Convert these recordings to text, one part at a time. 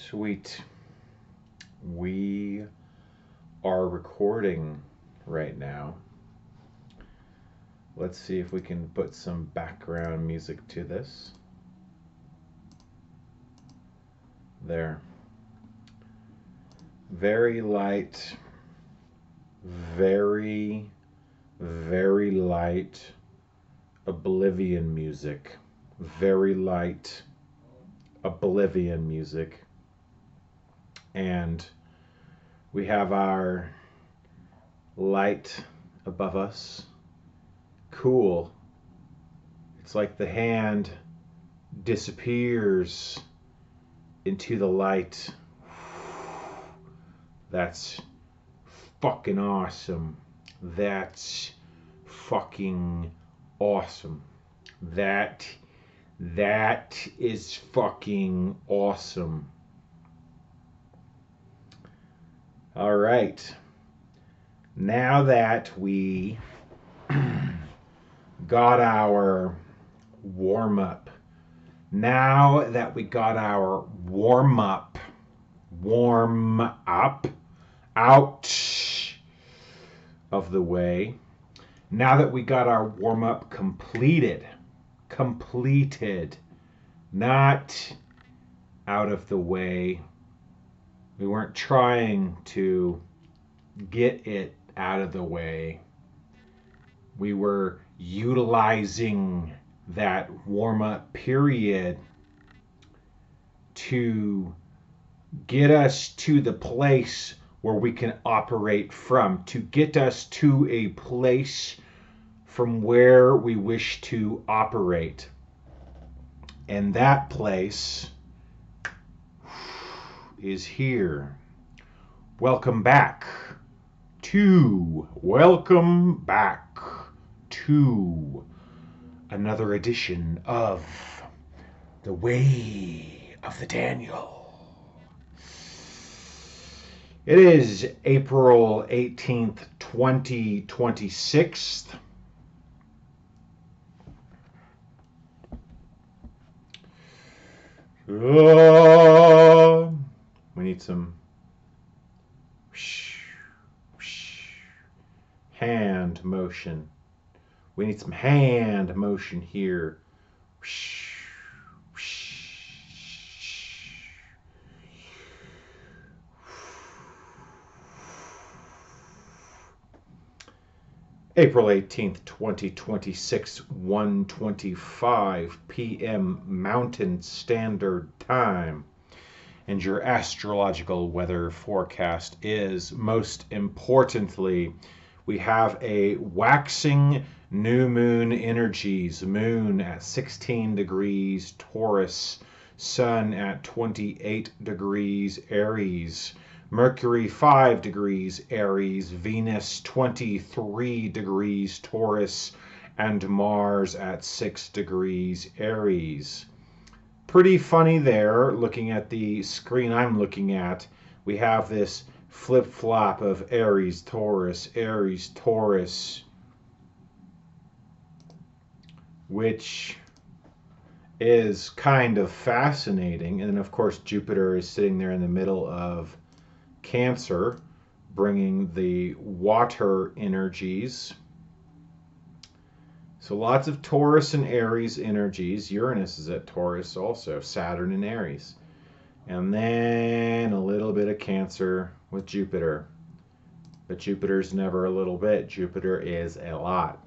Sweet. We are recording right now. Let's see if we can put some background music to this. There. Very light, very, very light Oblivion music. Very light Oblivion music. And we have our light above us. Cool. It's like the hand disappears into the light. That's fucking awesome. That's fucking awesome. That is fucking awesome. All right. Now that we got our warm up, out of the way, now that we got our warm up completed, not out of the way. We weren't trying to get it out of the way. We were utilizing that warm-up period to get us to the place where we can operate from, to get us to a place from where we wish to operate. And that place is here. Welcome back to another edition of The Way of the Daniel. It is April 18th, 2026. We need some hand motion. We need some hand motion here. April 18th, 2026, 1:25 p.m. Mountain Standard Time. And your astrological weather forecast is, most importantly, we have a waxing new moon energies. Moon at 16 degrees Taurus, Sun at 28 degrees Aries, Mercury 5 degrees Aries, Venus 23 degrees Taurus, and Mars at 6 degrees Aries. Pretty funny there, looking at the screen I'm looking at. We have this flip-flop of Aries, Taurus, which is kind of fascinating. And then, of course, Jupiter is sitting there in the middle of Cancer, bringing the water energies. So lots of Taurus and Aries energies. Uranus is at Taurus also, Saturn and Aries. And then a little bit of Cancer with Jupiter. But Jupiter's never a little bit. Jupiter is a lot.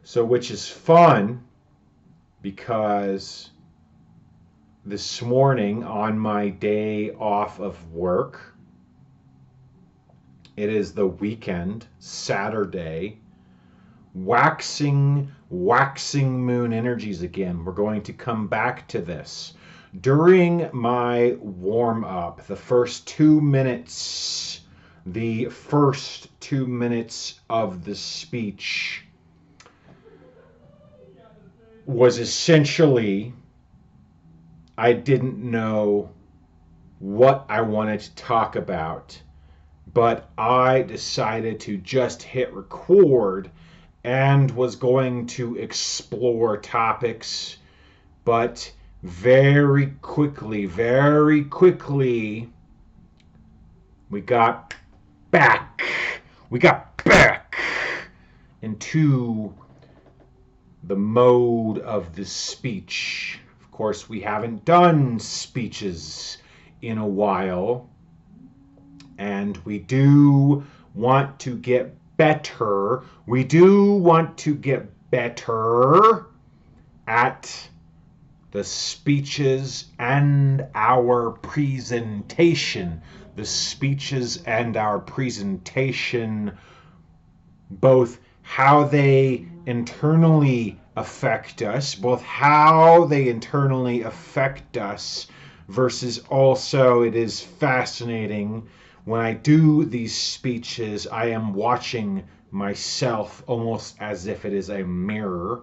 So, which is fun, because this morning on my day off of work, it is the weekend, Saturday, waxing moon energies again. We're going to come back to this. During my warm-up, the first 2 minutes of the speech was essentially, I didn't know what I wanted to talk about, but I decided to just hit record and was going to explore topics but very quickly, we got back. We got back into the mode of the speech. Of course, we haven't done speeches in a while, and we do want to get better. We do want to get better at the speeches and our presentation. The speeches and our presentation, both how they internally affect us, versus also it is fascinating when I do these speeches, I am watching myself almost as if it is a mirror,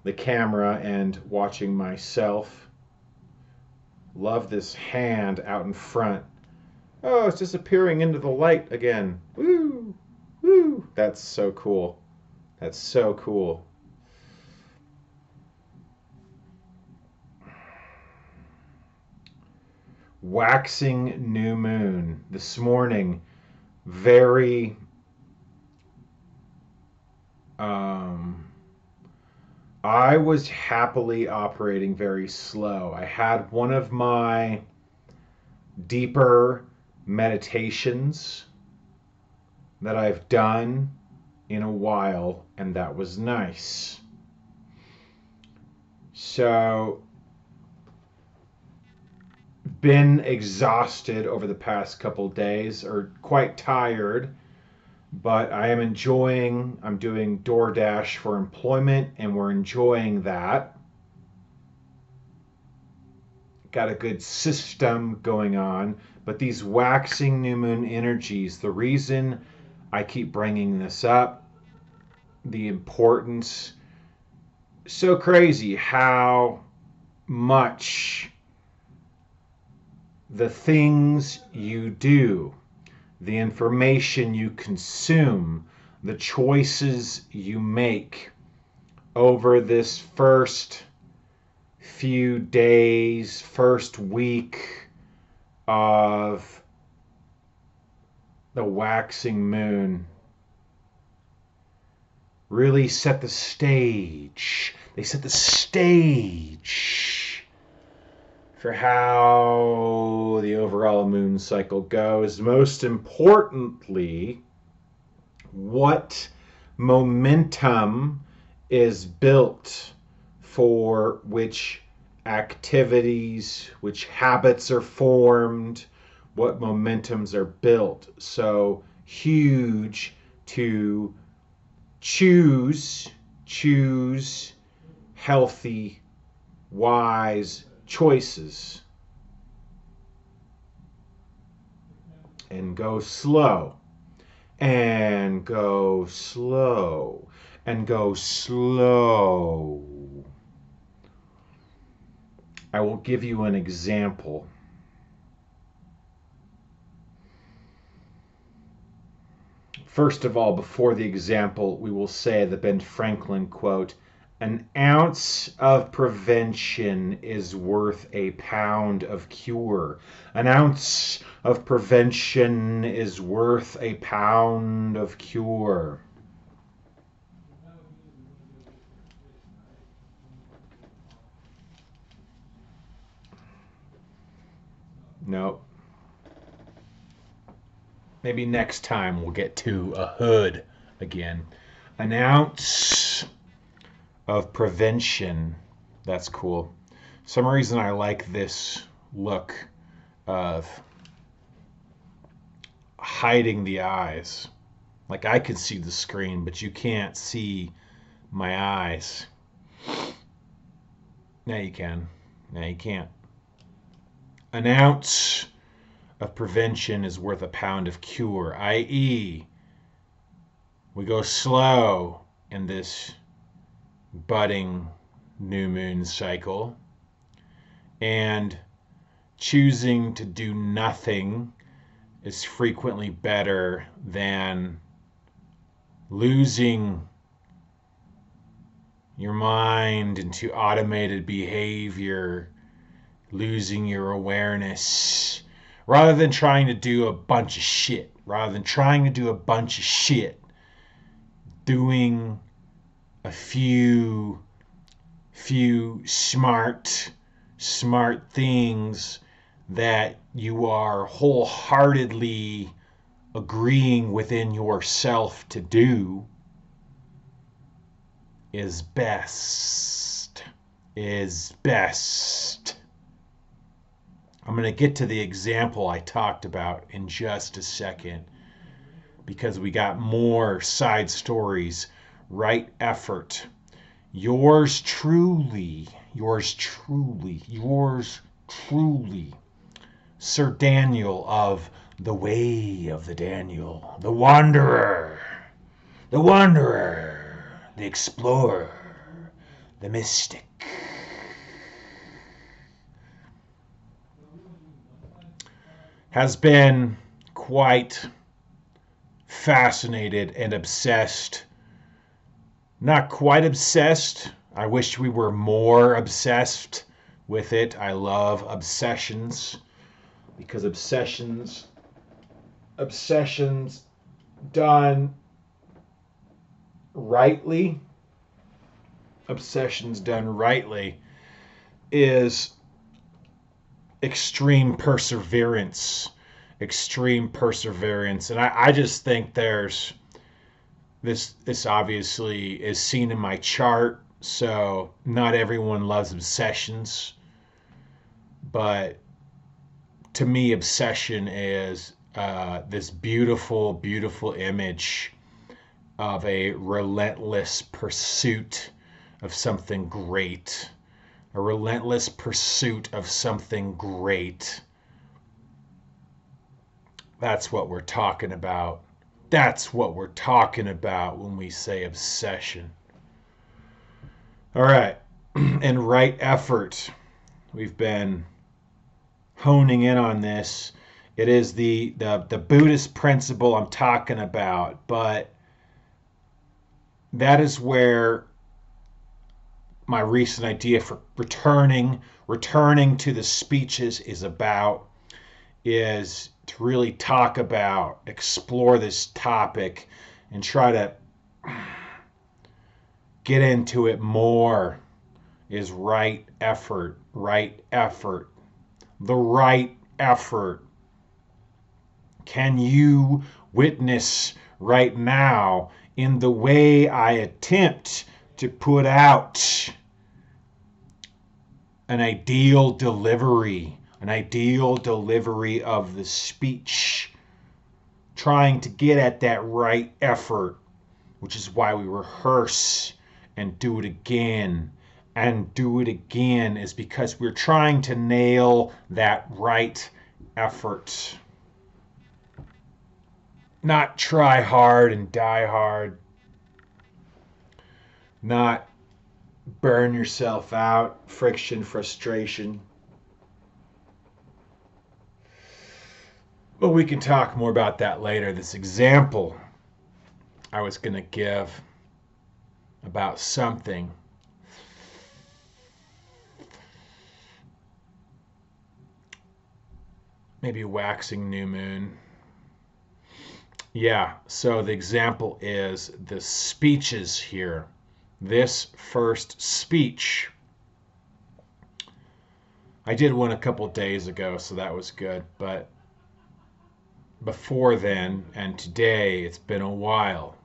the camera, and watching myself. Love this hand out in front. Oh, it's disappearing into the light again. Woo! Woo! That's so cool. That's so cool. Waxing new moon this morning. Very I was happily operating very slow. I had one of my deeper meditations that I've done in a while, and that was nice. So, been exhausted over the past couple days, or quite tired, but I am enjoying. I'm doing DoorDash for employment, and we're enjoying that. Got a good system going on, but these waxing new moon energies, the reason I keep bringing this up, the importance, so crazy how much the things you do, the information you consume, the choices you make over this first few days, first week of the waxing moon really set the stage. They set the stage for how the overall moon cycle goes. Most importantly, what momentum is built for which activities, which habits are formed, what momentums are built. So huge to choose healthy, wise choices. And go slow. And go slow. And go slow. I will give you an example. First of all, before the example, we will say the Ben Franklin quote, "An ounce of prevention is worth a pound of cure." An ounce of prevention is worth a pound of cure. Nope. Maybe next time we'll get to a hood again. An ounce of prevention. That's cool. Some reason I like this look of hiding the eyes. Like I can see the screen, but you can't see my eyes. Now you can. Now you can't. An ounce of prevention is worth a pound of cure, i.e., we go slow in this budding new moon cycle, and choosing to do nothing is frequently better than losing your mind into automated behavior, losing your awareness, rather than trying to do a bunch of shit, doing a few smart things that you are wholeheartedly agreeing within yourself to do is best. I'm going to get to the example I talked about in just a second because we got more side stories. Right effort. Yours truly, Sir Daniel of The Way of the Daniel, the Wanderer, the Explorer, the Mystic. Has been quite fascinated and obsessed. Not quite obsessed. I wish we were more obsessed with it. I love obsessions because obsessions done rightly, is extreme perseverance. And I just think there's this obviously is seen in my chart, so not everyone loves obsessions, but to me obsession is this beautiful image of a relentless pursuit of something great. That's what we're talking about. When we say obsession. All right. And right effort. We've been honing in on this. It is the Buddhist principle I'm talking about, but that is where my recent idea for returning to the speeches is to really explore this topic and try to get into it more, is right effort. The right effort. Can you witness right now in the way I attempt to put out an ideal delivery of the speech, trying to get at that right effort, which is why we rehearse and do it again, is because we're trying to nail that right effort. Not try hard and die hard. Not burn yourself out, friction, frustration. But we can talk more about that later. This example I was going to give about something. Maybe a waxing new moon. Yeah, so the example is the speeches here. This first speech. I did one a couple days ago, so that was good. But before then and today, it's been a while.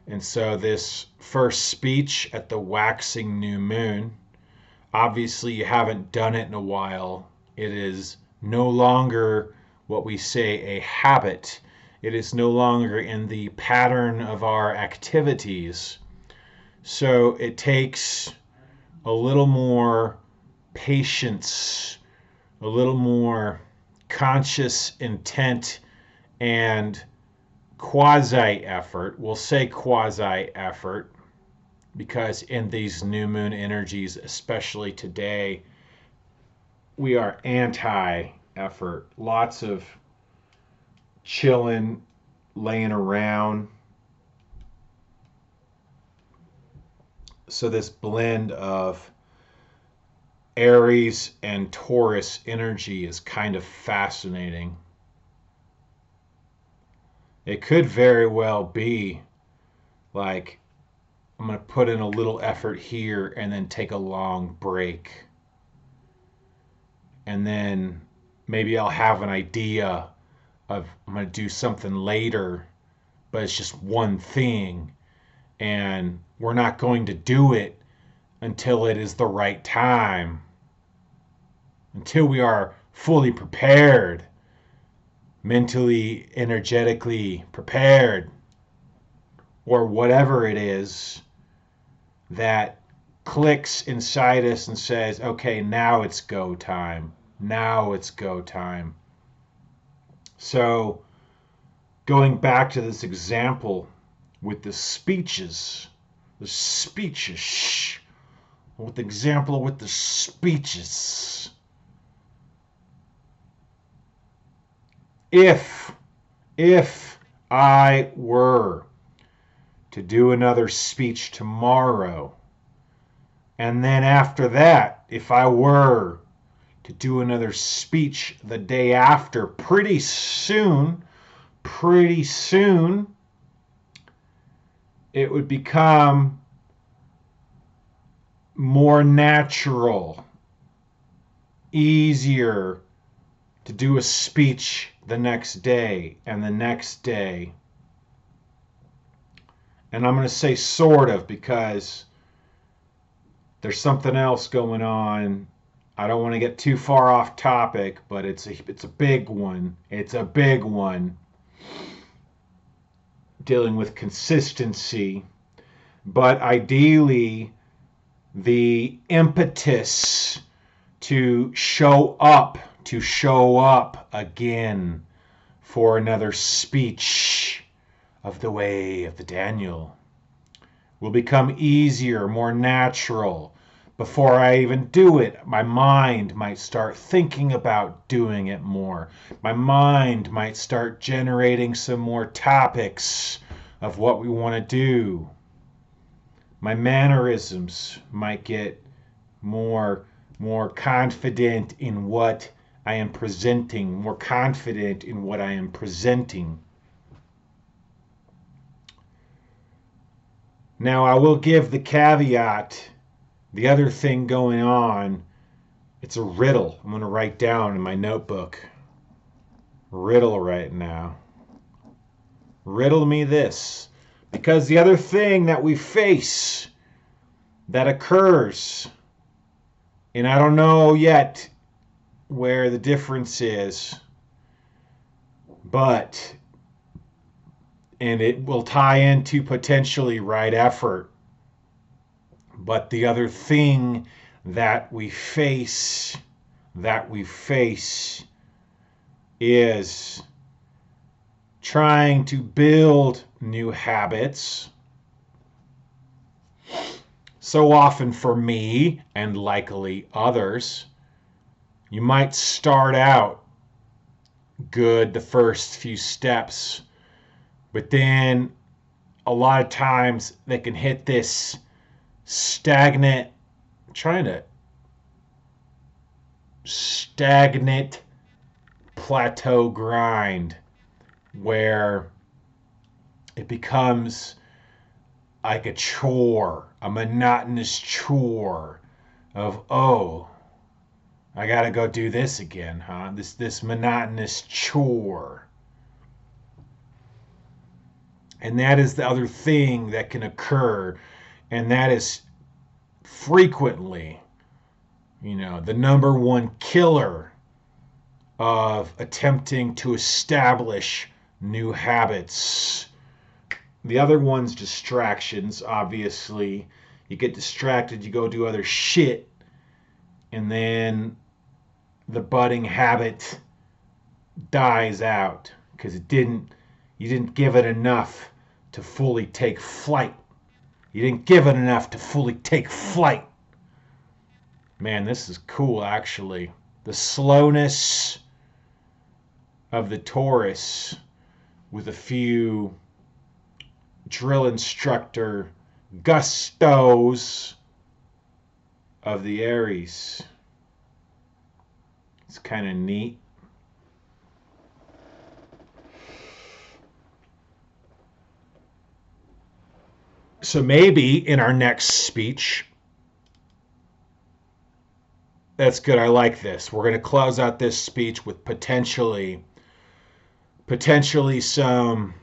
And so this first speech at the waxing new moon, obviously you haven't done it in a while. It is no longer what we say a habit. It is no longer in the pattern of our activities. So it takes a little more patience, a little more conscious intent and quasi effort. We'll say quasi effort because in these new moon energies, especially today, we are anti effort. Lots of chilling, laying around. So this blend of Aries and Taurus energy is kind of fascinating. It could very well be like, I'm going to put in a little effort here and then take a long break. And then maybe I'll have an idea of I'm going to do something later, but it's just one thing. And we're not going to do it until it is the right time, until we are fully prepared, mentally, energetically prepared, or whatever it is that clicks inside us and says, okay, now it's go time. Now it's go time. So, going back to this example with the speeches, with the example with the speeches. If I were to do another speech tomorrow, and then after that, if I were to do another speech the day after, pretty soon, it would become more natural, easier to do a speech the next day and the next day. And I'm going to say sort of because there's something else going on. I don't want to get too far off topic, but it's a big one. It's a big one. Dealing with consistency. But ideally, the impetus to show up again for another speech of the way of the Daniel will become easier, more natural. Before I even do it, my mind might start thinking about doing it more. My mind might start generating some more topics of what we want to do. My mannerisms might get more confident in what I am presenting, more confident in what I am presenting. Now, I will give the caveat, the other thing going on, it's a riddle I'm going to write down in my notebook. Riddle right now. Riddle me this. Because the other thing that we face that occurs, and I don't know yet where the difference is, and it will tie into potentially right effort. But the other thing that we face is trying to build new habits. So often for me, and likely others, you might start out good the first few steps, but then a lot of times they can hit this stagnant plateau grind where it becomes like a chore, a monotonous chore of, oh, I gotta go do this again, huh? This monotonous chore. And that is the other thing that can occur, and that is frequently, the number one killer of attempting to establish new habits. The other one's distractions, obviously. You get distracted, you go do other shit, and then the budding habit dies out because you didn't give it enough to fully take flight. You didn't give it enough to fully take flight. Man, this is cool, actually. The slowness of the Taurus with a few drill instructor gustos of the Aries. It's kind of neat. So maybe in our next speech, that's good. I like this. We're going to close out this speech with potentially some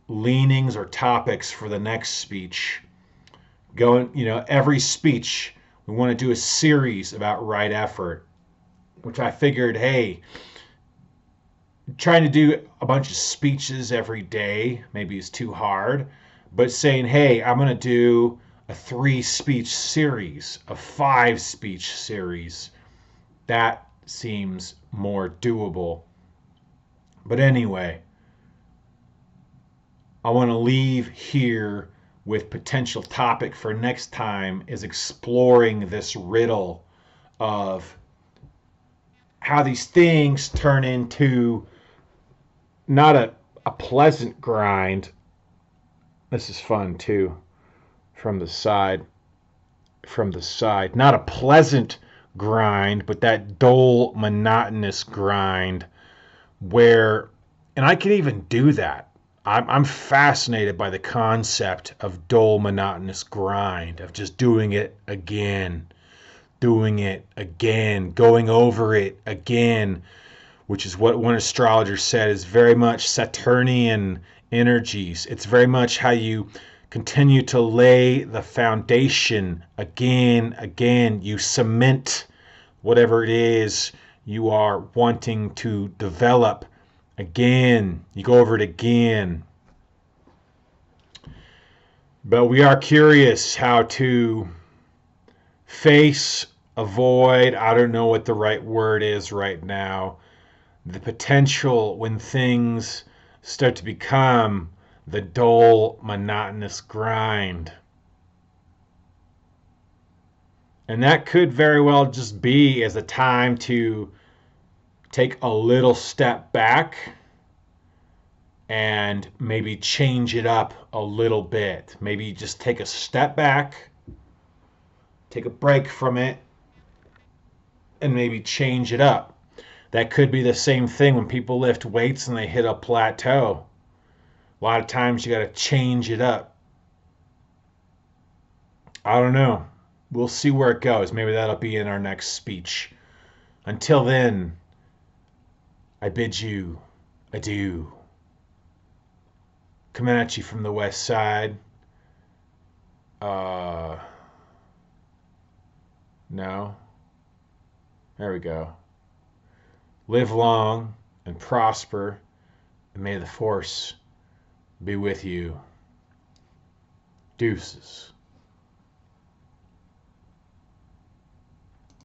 leanings or topics for the next speech. Every speech we want to do a series about right effort, which I figured, hey, trying to do a bunch of speeches every day maybe is too hard, but saying, hey, I'm going to do a 3-speech series, a 5-speech series, that seems more doable. But anyway, I want to leave here with potential topic for next time is exploring this riddle of how these things turn into not a pleasant grind. This is fun too. From the side. Not a pleasant grind, but that dull, monotonous grind where, and I can even do that. I'm fascinated by the concept of dull, monotonous grind, of just doing it again, going over it again, which is what one astrologer said is very much Saturnian energies. It's very much how you continue to lay the foundation again. You cement whatever it is you are wanting to develop again. You go over it again. But we are curious how to face, avoid, I don't know what the right word is right now, the potential when things start to become the dull, monotonous grind. And that could very well just be as a time to take a little step back and maybe change it up a little bit. Maybe just take a step back, take a break from it, and maybe change it up. That could be the same thing when people lift weights and they hit a plateau. A lot of times you got to change it up. I don't know. We'll see where it goes. Maybe that'll be in our next speech. Until then, I bid you adieu. Coming at you from the west side. No. There we go. Live long and prosper, and may the force be with you. Deuces.